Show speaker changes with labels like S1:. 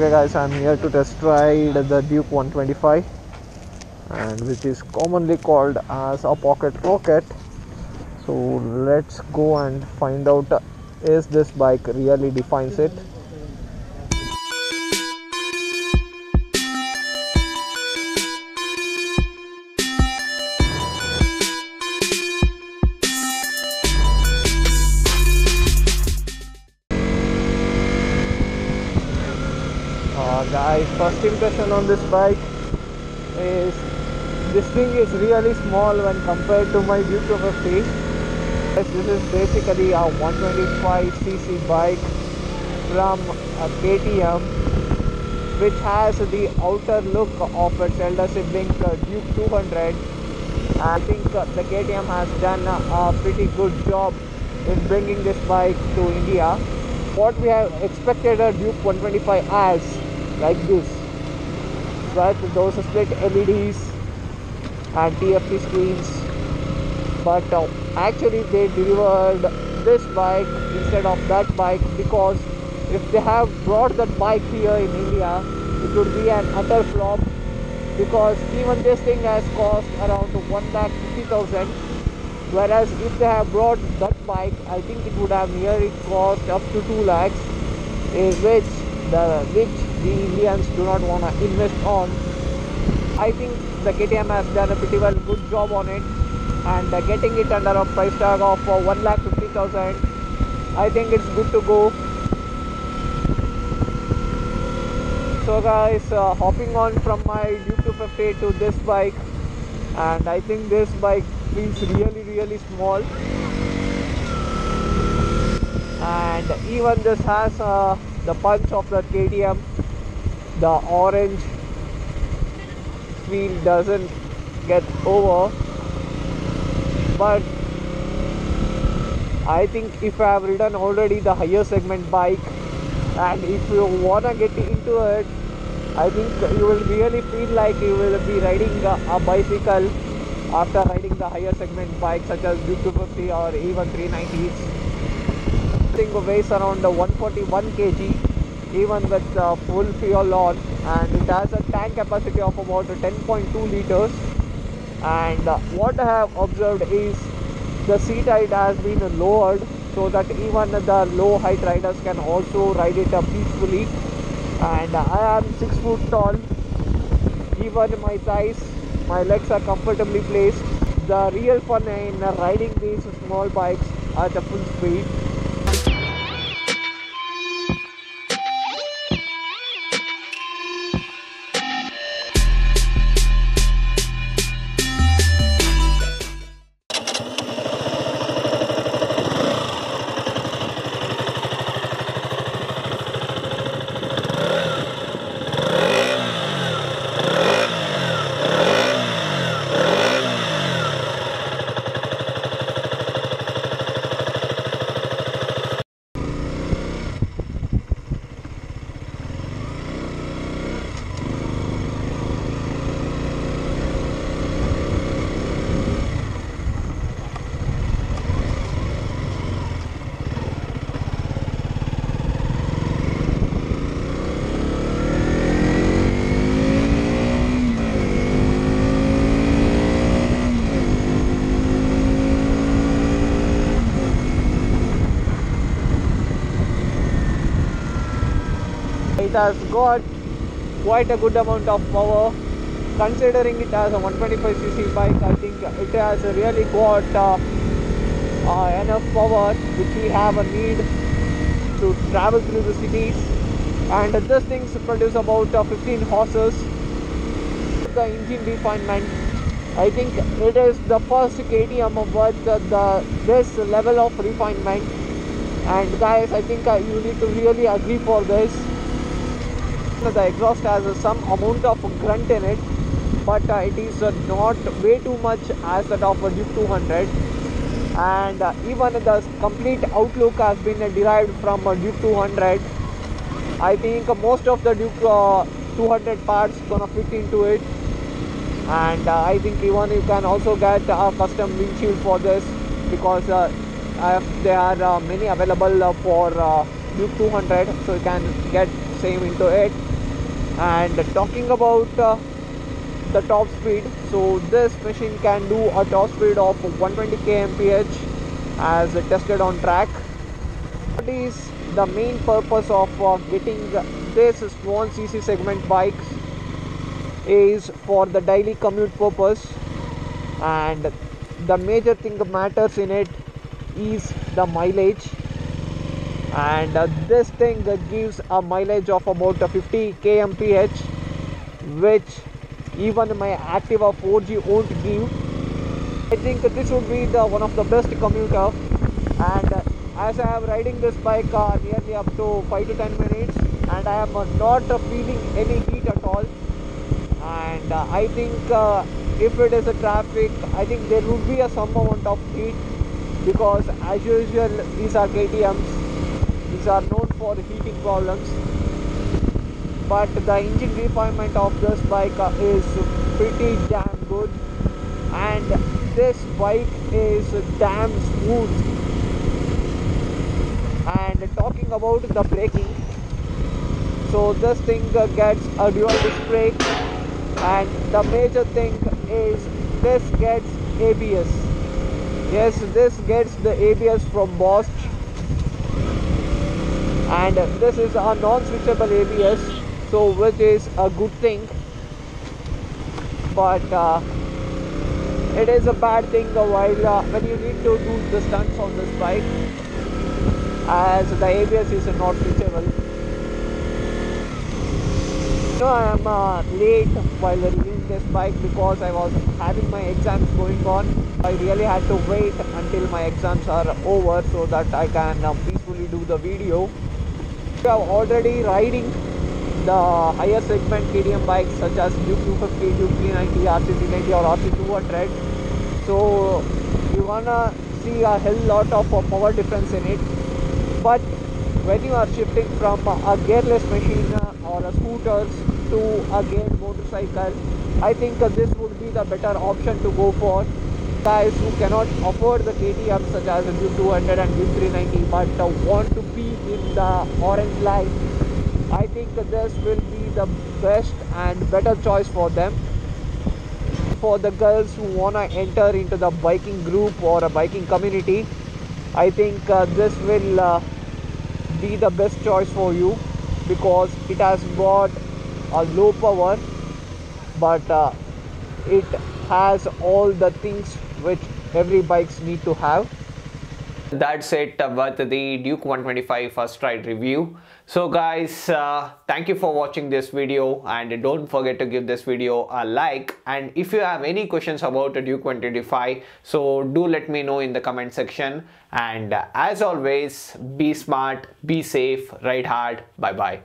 S1: Okay guys, I'm here to test ride the Duke 125, and which is commonly called as a pocket rocket. So let's go and find out is this bike really defines it. Guys, first impression on this bike is this thing is really small when compared to my Duke 250. Yes, this is basically a 125cc bike from KTM, which has the outer look of its elder sibling Duke 200. I think the KTM has done a pretty good job in bringing this bike to India. What we have expected a Duke 125 as, like this, with those split LEDs and TFT screens, but actually they delivered this bike instead of that bike, because if they have brought that bike here in India, it would be an utter flop, because even this thing has cost around 1,50,000, whereas if they have brought that bike, I think it would have nearly cost up to 2 lakhs, which the Indians do not want to invest on. I think the KTM has done a pretty well good job on it, and getting it under a price tag of 1,50,000, I think it's good to go. So guys, hopping on from my Duke 250 to this bike, and I think this bike feels really small, and even this has the punch of the KTM. The orange feel doesn't get over, but I think if I have ridden already the higher segment bike, and if you wanna get into it, I think you will really feel like you will be riding a bicycle after riding the higher segment bike such as Duke 250 or even 390s. I think it weighs around 141 kg even with full fuel on, and it has a tank capacity of about 10.2 liters. And what I have observed is the seat height has been lowered so that even the low height riders can also ride it peacefully. And I am 6 foot tall. Even my thighs, my legs are comfortably placed. The real fun in riding these small bikes at a full speed. It has got quite a good amount of power. Considering it has a 125cc bike, I think it has really got enough power which we have a need to travel through the cities. And this thing produces about 15 horses. The engine refinement, I think it is the first KTM with this level of refinement. And guys, I think you need to really agree for this. The exhaust has some amount of grunt in it, but it is not way too much as that of a Duke 200. And even the complete outlook has been derived from a Duke 200. I think most of the Duke 200 parts gonna fit into it, and I think even you can also get a custom windshield for this, because there are many available for Duke 200, so you can get same into it. And talking about the top speed, so this machine can do a top speed of 120 kmph as tested on track. What is the main purpose of getting this small cc segment bikes is for the daily commute purpose, and the major thing that matters in it is the mileage. And this thing gives a mileage of about 50 kmph, which even my Activa 4G won't give. I think this would be the one of the best commuter, and as I am riding this bike nearly up to 5 to 10 minutes, and I am not feeling any heat at all. And I think if it is a traffic, I think there would be some amount of heat, because as usual these are KTMs, these are known for heating problems. But the engine refinement of this bike is pretty damn good, and this bike is damn smooth. And talking about the braking, so this thing gets a dual disc brake, and the major thing is this gets ABS. Yes, this gets the ABS from Bosch, and this is a non-switchable ABS, so which is a good thing. But it is a bad thing while when you need to do the stunts on this bike, as the ABS is not switchable. So I am late while reviewing this bike because I was having my exams going on. I really had to wait until my exams are over so that I can peacefully do the video. We are already riding the higher segment KTM bikes such as Duke 250, Duke 390, RC390 or RC200. So you wanna see a hell lot of power difference in it. But when you are shifting from a gearless machine or a scooters to a geared motorcycle, I think this would be the better option to go for. Guys who cannot afford the KTM such as the Duke 200 and Duke 390 but want to be in the orange line, I think this will be the best and better choice for them. For the girls who wanna enter into the biking group or a biking community, I think this will be the best choice for you, because it has got a low power, but it has all the things which every bikes need to have. That's it with the Duke 125 first ride review. So guys, thank you for watching this video, and don't forget to give this video a like. And if you have any questions about the Duke 125, so do let me know in the comment section. And as always, be smart, be safe, ride hard. Bye bye.